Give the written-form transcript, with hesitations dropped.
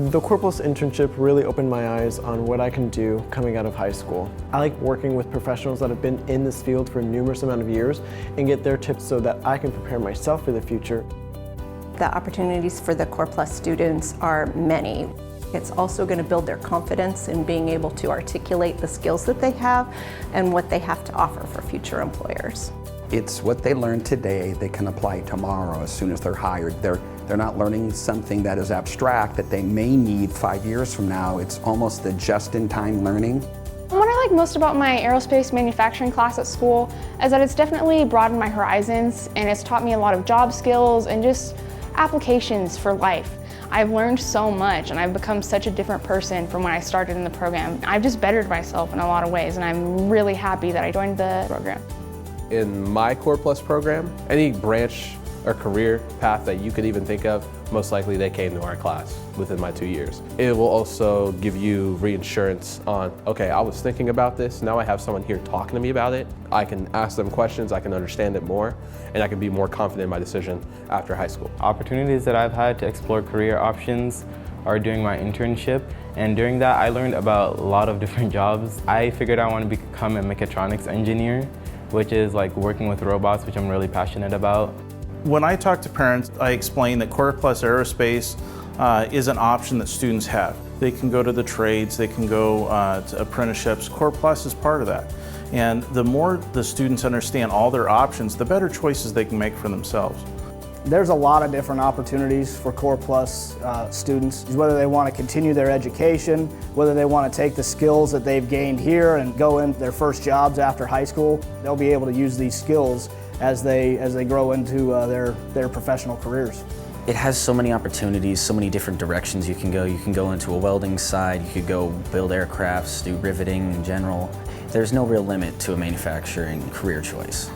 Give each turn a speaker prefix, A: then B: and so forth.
A: The Core Plus internship really opened my eyes on what I can do coming out of high school. I like working with professionals that have been in this field for a numerous amount of years and get their tips so that I can prepare myself for the future.
B: The opportunities for the Core Plus students are many. It's also going to build their confidence in being able to articulate the skills that they have and what they have to offer for future employers.
C: It's what they learn today they can apply tomorrow as soon as they're hired. They're not learning something that is abstract that they may need 5 years from now. It's almost the just-in-time learning.
D: What I like most about my aerospace manufacturing class at school is that it's definitely broadened my horizons and it's taught me a lot of job skills and just applications for life. I've learned so much and I've become such a different person from when I started in the program. I've just bettered myself in a lot of ways and I'm really happy that I joined the program.
E: In my Core Plus program, any branch or career path that you could even think of, most likely they came to our class within my 2 years. It will also give you reinsurance on, okay, I was thinking about this, now I have someone here talking to me about it. I can ask them questions, I can understand it more, and I can be more confident in my decision after high school.
F: Opportunities that I've had to explore career options are during my internship, and during that I learned about a lot of different jobs. I figured I want to become a mechatronics engineer, which is like working with robots, which I'm really passionate about.
G: When I talk to parents, I explain that Core Plus Aerospace is an option that students have. They can go to the trades, they can go to apprenticeships. Core Plus is part of that. And the more the students understand all their options, the better choices they can make for themselves.
H: There's a lot of different opportunities for Core Plus students, whether they want to continue their education, whether they want to take the skills that they've gained here and go into their first jobs after high school. They'll be able to use these skills as they grow into their professional careers.
I: It has so many opportunities, so many different directions you can go. You can go into a welding side, you could go build aircrafts, do riveting in general. There's no real limit to a manufacturing career choice.